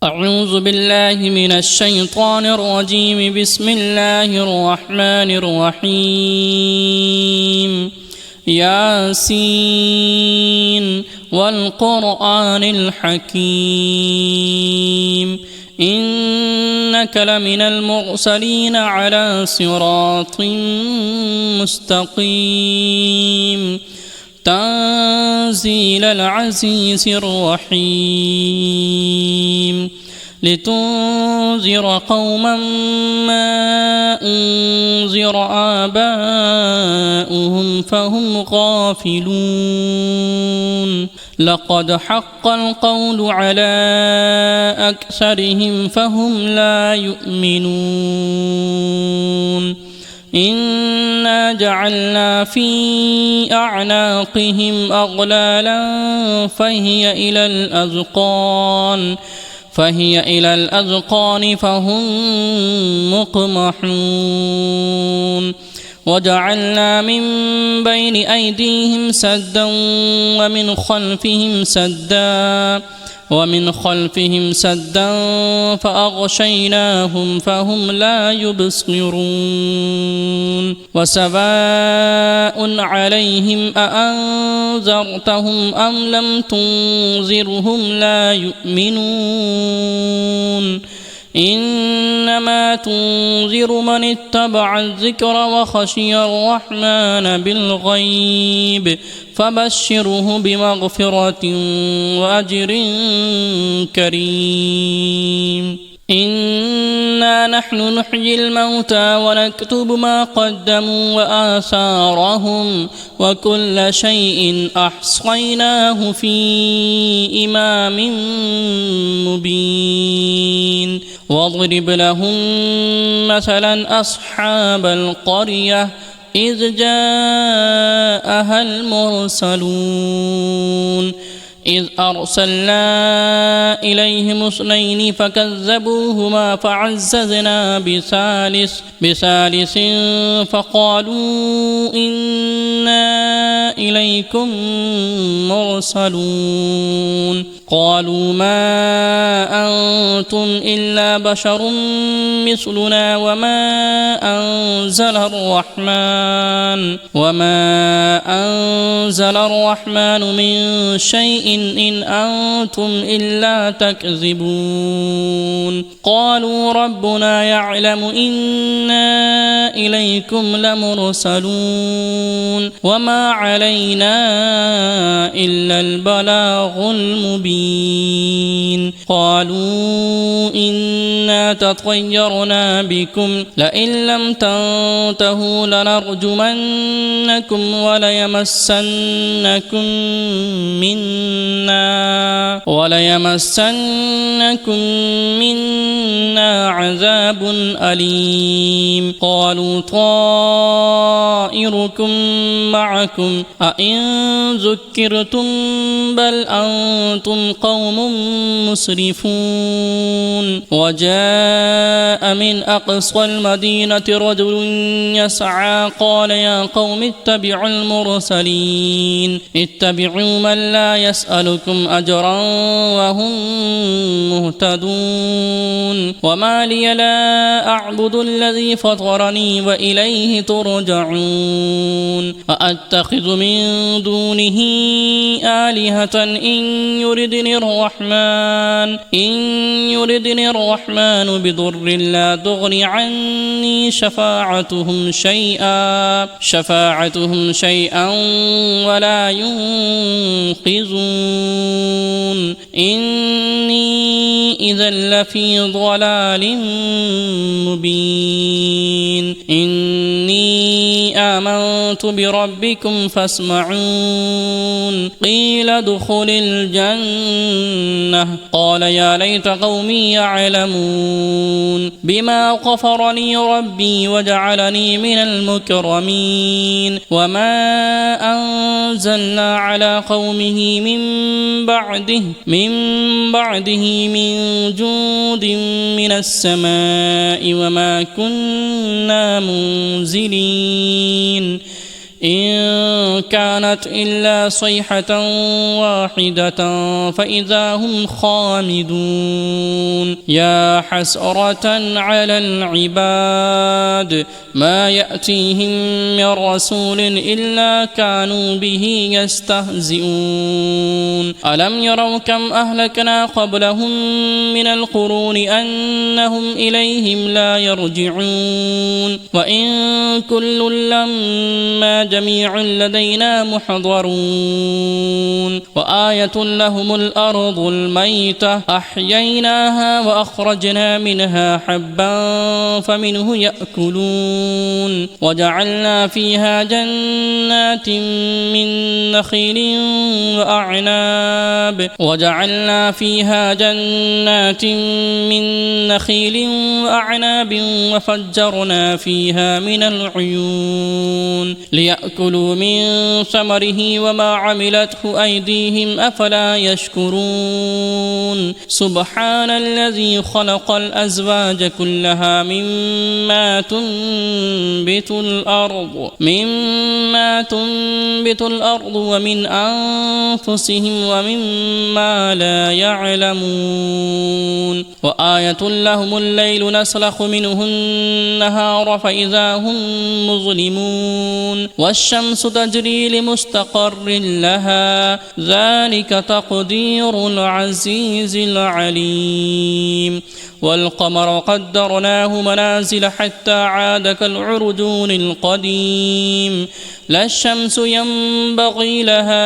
أعوذ بالله من الشيطان الرجيم. بسم الله الرحمن الرحيم. ياسين والقرآن الحكيم إنك لمن المرسلين على صراط مستقيم تنزيل العزيز الرحيم لتنذر قوما ما أنذر آباؤهم فهم غافلون لقد حق القول على أكثرهم فهم لا يؤمنون إنا جعلنا في أعناقهم أغلالا فهي إلى الأذقان فهم مقمحون وجعلنا من بين أيديهم سدا ومن خلفهم سدا فأغشيناهم فهم لا يبصرون وسواء عليهم أأنذرتهم أم لم تنذرهم لا يؤمنون إنما تنذر من اتبع الذكر وخشي الرحمن بالغيب فبشره بمغفرة وأجر كريم إنا نحن نحيي الموتى ونكتب ما قدموا وآثارهم وكل شيء أحصيناه في إمام مبين واضرب لهم مثلا أصحاب القرية إذ جاءها المرسلون إذ أرسلنا إليهم 2 فكذبوهما فعززنا بثالث فقالوا إنا إليكم مرسلون قالوا ما أنتم إلا بشر مثلنا وما أنزل الرحمن من شيء إن أنتم إلا تكذبون قالوا ربنا يعلم إنا إليكم لمرسلون وما علينا إلا البلاغ المبين قالوا إنا تطيرنا بكم لئن لم تنتهوا لنرجمنكم وليمسنكم منا عذاب أليم قالوا طائركم معكم أئن ذكرتم بل أنتم قوم مسرفون وجاء من أقصى المدينة رجل يسعى قال يا قوم اتبعوا المرسلين اتبعوا من لا يسألكم أجرا وهم مهتدون وما لي لا أعبد الذي فطرني وإليه ترجعون أأتخذ من دونه آلهة إن يردني الرحمن بضر لا تغني عني شفاعتهم شيئا ولا ينقذون إني إذا لفي ضلال مبين إني آمنت بربكم فاسمعون قيل ادخل الجنة قال يا ليت قومي يعلمون بما غفر لي ربي وجعلني من المكرمين وما أنزلنا على قومه من بعده من جود من السماء وما كنا منزلين إن كانت إلا صيحة واحدة فإذا هم خامدون يا حسرة على العباد ما يأتيهم من رسول إلا كانوا به يستهزئون ألم يروا كم أهلكنا قبلهم من القرون أنهم إليهم لا يرجعون وإن كل لما جميع لدينا محضرون وآية لهم الأرض الميتة أحييناها وأخرجنا منها حبا فمنه يأكلون وجعلنا فيها جنات من نخيل وأعناب وفجرنا فيها من العيون ليأكلوا من ثمره وما عملته أيديهم أفلا يشكرون سبحان الذي خلق الأزواج كلها مما تنبت الأرض ومن أنفسهم ومما لا يعلمون وآية لهم الليل نسلخ منه النهار فإذا هم مظلمون والشمس تجري لمستقر لها ذلك تقدير العزيز العليم والقمر قدرناه منازل حتى عاد كالعرجون القديم لا الشمس ينبغي لها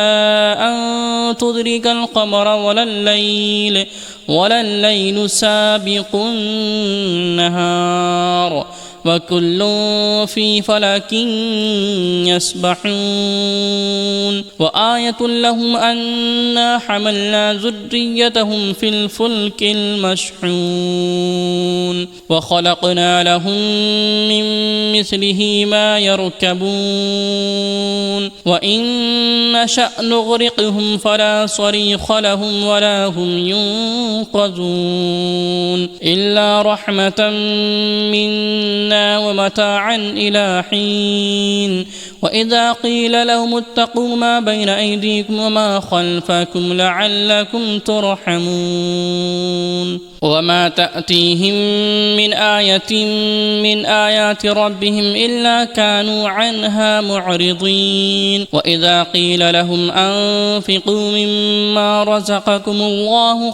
أن تدرك القمر ولا الليل سابق النهار وكل في فلك يسبحون وآية لهم أنا حملنا ذريتهم في الفلك المشحون وخلقنا لهم من مثله ما يركبون وإن نشأ نغرقهم فلا صريخ لهم ولا هم ينقذون إلا رحمة منا ومتاعا إلى حين وإذا قيل لهم اتقوا ما بين أيديكم وما خلفكم لعلكم ترحمون وما تأتيهم من آية من آيات ربهم إلا كانوا عنها معرضين وإذا قيل لهم أنفقوا مما رزقكم الله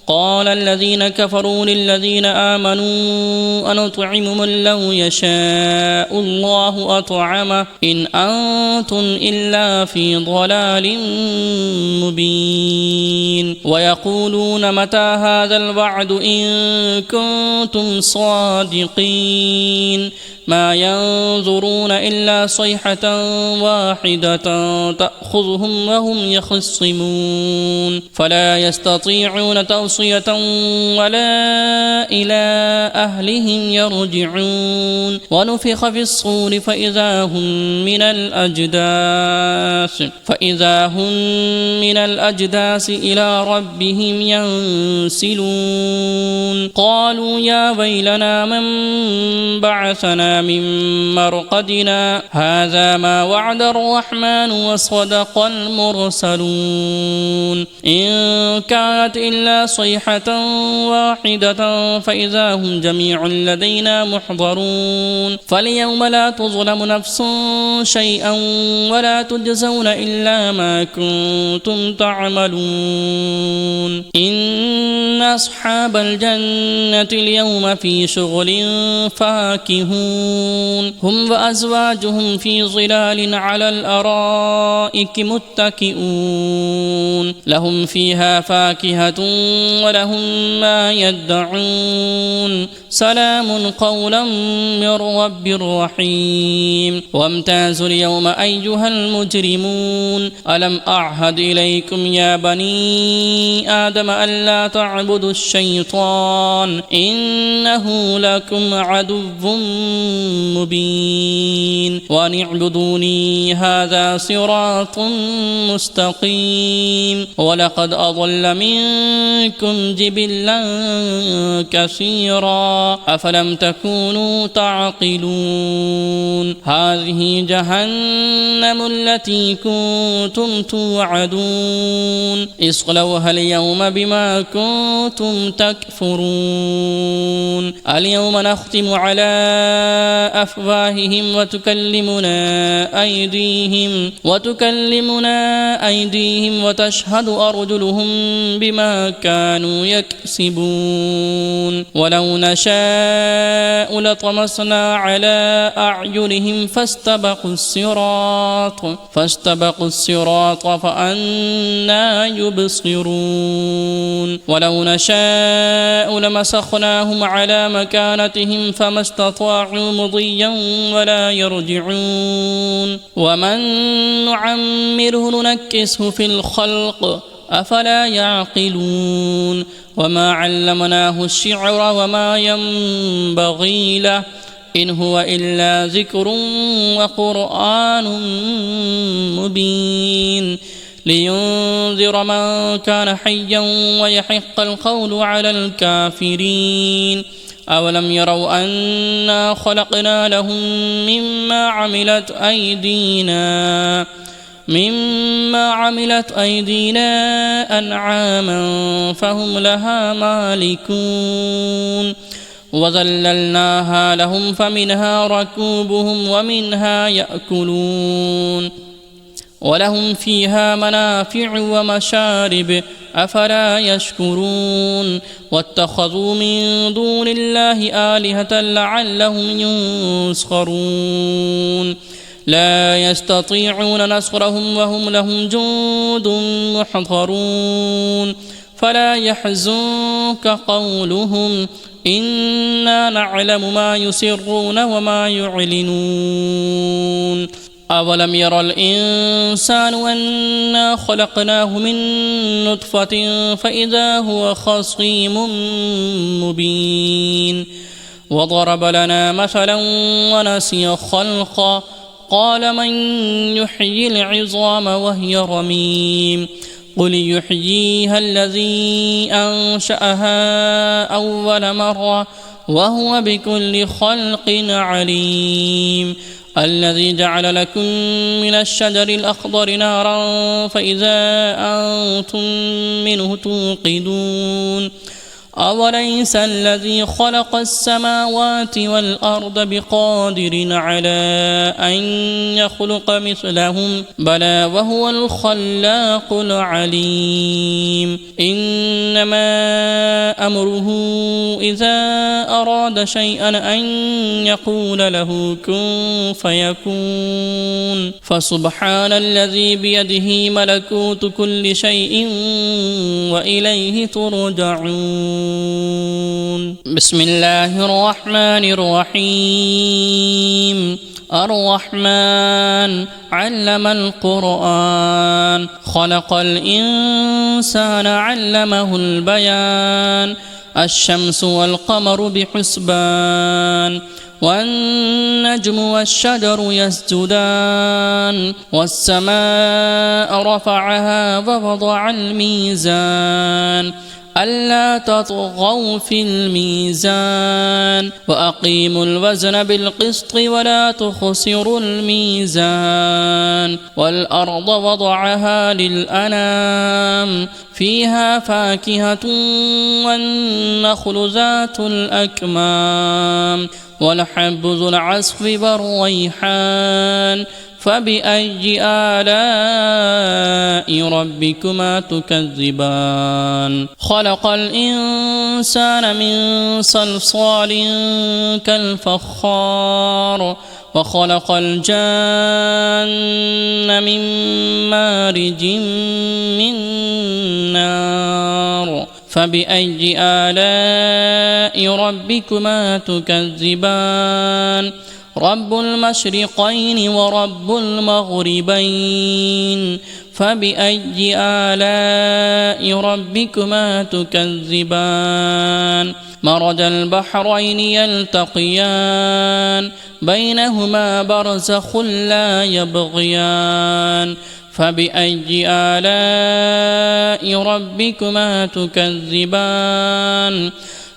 قال الذين كفروا للذين آمنوا أنطعم من لو يشاء الله أطعمه إن أنتم إلا في ضلال مبين ويقولون متى هذا الوعد إن كنتم صادقين ما ينظرون إلا صيحة واحدة تأخذهم وهم يخصمون فلا يستطيعون توصية ولا إلى أهلهم يرجعون ونفخ في الصور فإذا هم من الأجداث إلى ربهم ينسلون قالوا يا ويلنا من بعثنا من مرقدنا هذا ما وعد الرحمن وصدق المرسلون إن كانت إلا صيحة واحدة فإذا هم جميع لدينا محضرون فاليوم لا تظلم نفس شيئا ولا تجزون إلا ما كنتم تعملون إن أصحاب الجنة اليوم في شغل فاكهون هم وأزواجهم في ظلال على الأرائك متكئون لهم فيها فاكهة ولهم ما يدعون سلام قولا من رب رحيم وامتازوا اليوم أيها المجرمون ألم أعهد إليكم يا بني آدم ألا تعبدوا تعبدوا الشيطان إنه لكم عدو مبين وأن اعبدوني هذا صراط مستقيم ولقد أضل منكم جبلا كثيرا أفلم تكونوا تعقلون هذه جهنم التي كنتم توعدون اصلوها اليوم بما كنتم تكفرون اليوم نختم على أفواههم وتكلمنا أيديهم وتشهد أرجلهم بما كانوا يكسبون ولو نشاء لطمسنا على أعينهم فاستبقوا الصراط فأنى يبصرون ولو نشاء لمسخناهم على مكانتهم فما استطاعوا مضيا ولا يرجعون ومن نعمره ننكسه في الخلق أفلا يعقلون وما علمناه الشعر وما ينبغي له إن هو إلا ذكر وقرآن مبين لينذر من كان حيا ويحق القول على الكافرين أولم يروا أنا خلقنا لهم مما عملت أيدينا أنعاما فهم لها مالكون وذللناها لهم فمنها ركوبهم ومنها يأكلون ولهم فيها منافع ومشارب أفلا يشكرون واتخذوا من دون الله آلهة لعلهم ينصرون لا يستطيعون نصرهم وهم لهم جند محضرون فلا يحزنك قولهم إنا نعلم ما يسرون وما يعلنون أولم ير الإنسان أنا خلقناه من نطفة فإذا هو خصيم مبين وضرب لنا مثلا ونسي خلقه قال من يحيي العظام وهي رميم قل يحييها الذي أنشأها أول مرة وهو بكل خلق عليم الذي جعل لكم من الشجر الأخضر نارا فإذا أنتم منه توقدون أوليس الذي خلق السماوات والأرض بقادر على أن يخلق مثلهم بلى وهو الخلاق العليم إنما أمره إذا أراد شيئا أن يقول له كن فيكون فسبحان الذي بيده ملكوت كل شيء وإليه ترجعون بسم الله الرحمن الرحيم الرحمن علم القرآن خلق الإنسان علمه البيان الشمس والقمر بحسبان والنجم والشجر يسجدان والسماء رفعها ووضع الميزان ألا تطغوا في الميزان وأقيموا الوزن بالقسط ولا تخسروا الميزان والأرض وضعها للأنام فيها فاكهة والنخل ذات الأكمام والحب ذو العصف والريحان فبأي آلاء ربكما تكذبان خلق الإنسان من صلصال كالفخار وخلق الجان من مارج من نار فبأي آلاء ربكما تكذبان رب المشرقين ورب المغربين فبأي آلاء ربكما تكذبان مرج البحرين يلتقيان بينهما برزخ لا يبغيان فبأي آلاء ربكما تكذبان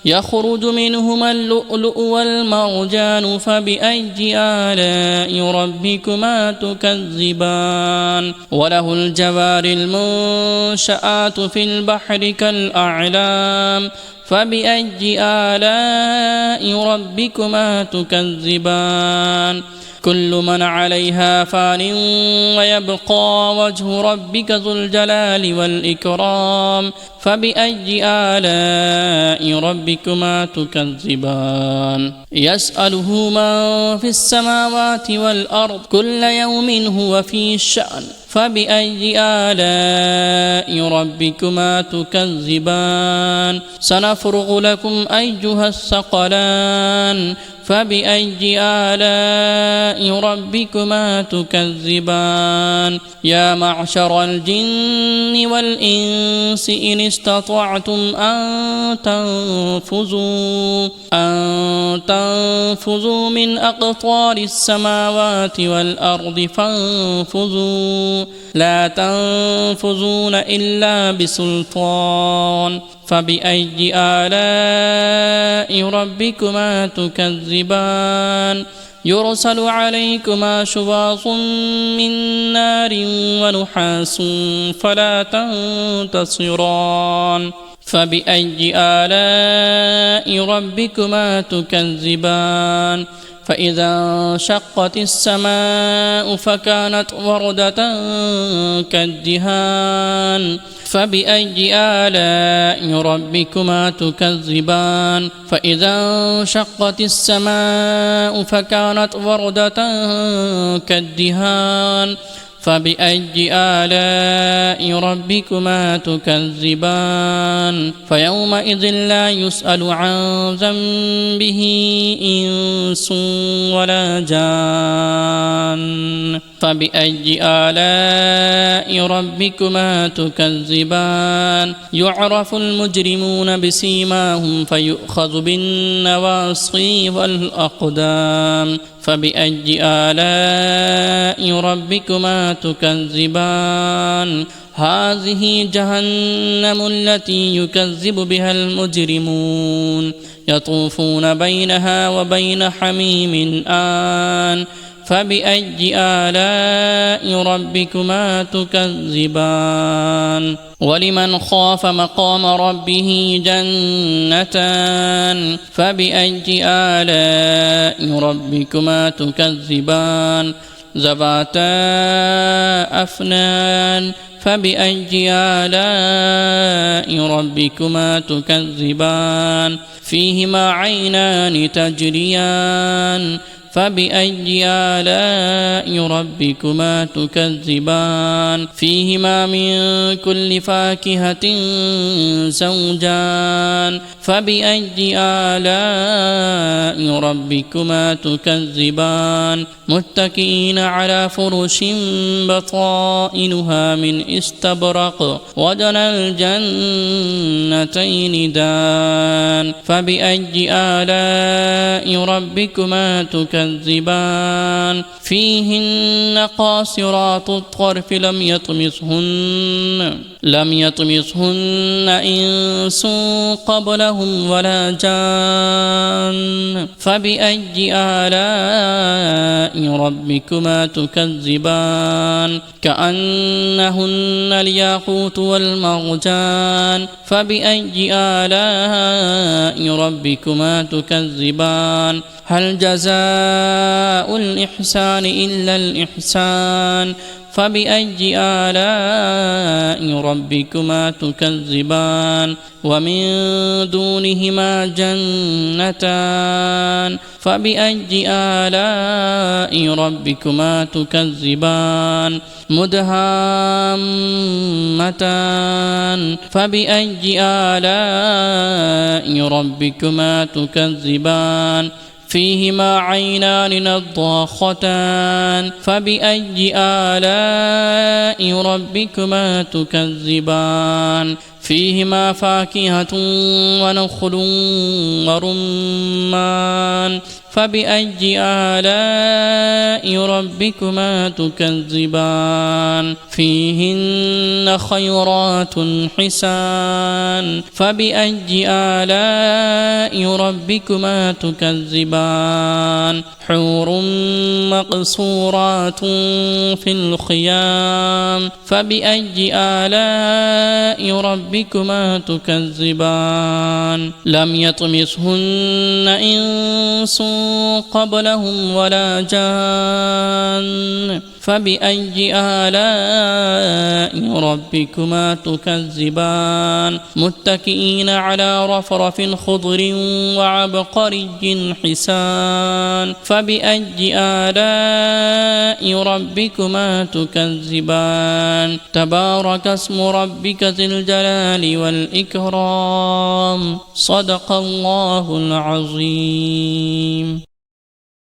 يخرج منهما اللؤلؤ والمرجان فبأي آلاء ربكما تكذبان وله الجوار المنشآت في البحر كالأعلام فبأي آلاء ربكما تكذبان كل من عليها فان ويبقى وجه ربك ذو الجلال والإكرام فبأي آلاء ربكما تكذبان يسأله من في السماوات والأرض كل يوم هو في شأن فبأي آلاء ربكما تكذبان سنفرغ لكم أيها الثقلان فبأي آلاء ربكما تكذبان يا معشر الجن والإنس إن استطعتم أن تنفذوا من أقطار السماوات والأرض فانفذوا لا تنفذون إلا بسلطان فبأي آلاء ربكما تكذبان يرسل عليكما شواظ من نار ونحاس فلا تنتصران فبأي آلاء ربكما تكذبان فإذا انشقت السماء فكانت وردة كالدهان فبأي آلاء ربكما تكذبان فإذا انشقت السماء فكانت وردة كالدهان فبأي آلاء ربكما تكذبان فيومئذ لا يسأل عن ذنبه إنس ولا جان فبأي آلاء ربكما تكذبان يعرف المجرمون بسيماهم فيؤخذ بالنواصي والأقدام فبأي آلاء ربكما تكذبان هذه جهنم التي يكذب بها المجرمون يطوفون بينها وبين حميم آن فبأي آلاء ربكما تكذبان ولمن خاف مقام ربه جنتان فبأي آلاء ربكما تكذبان ذواتا أفنان فبأي آلاء ربكما تكذبان فيهما عينان تجريان فبأي آلاء ربكما تكذبان فيهما من كل فاكهة زوجان فبأي آلاء ربكما تكذبان متكئين على فرش بطائنها من استبرق وجنى الجنتين دان فبأي آلاء ربكما تكذبان فيهن قاصرات الطرف لم يطمثهن إنس قبلهم ولا جان فبأي آلاء ربكما تكذبان كأنهن الياقوت والمرجان فبأي آلاء ربكما تكذبان هل جزاء الإحسان إلا الإحسان فبأي آلاء ربكما تكذبان ومن دونهما جنتان فبأي آلاء ربكما تكذبان مدهامتان فبأي آلاء ربكما تكذبان فيهما عينان نضاختان فبأي آلاء ربكما تكذبان فيهما فاكهة ونخل ورمان فبأي آلاء ربكما تكذبان فيهن خيرات حسان فبأي آلاء ربكما تكذبان حور مقصورات في الخيام فبأي آلاء ربكما تكذبان لم يطمثهن إنس قبلهم ولا جان فبأي آلاء ربكما تكذبان متكئين على رفرف خضر وعبقري حسان فبأي آلاء ربكما تكذبان تبارك اسم ربك ذي الجلال والإكرام صدق الله العظيم.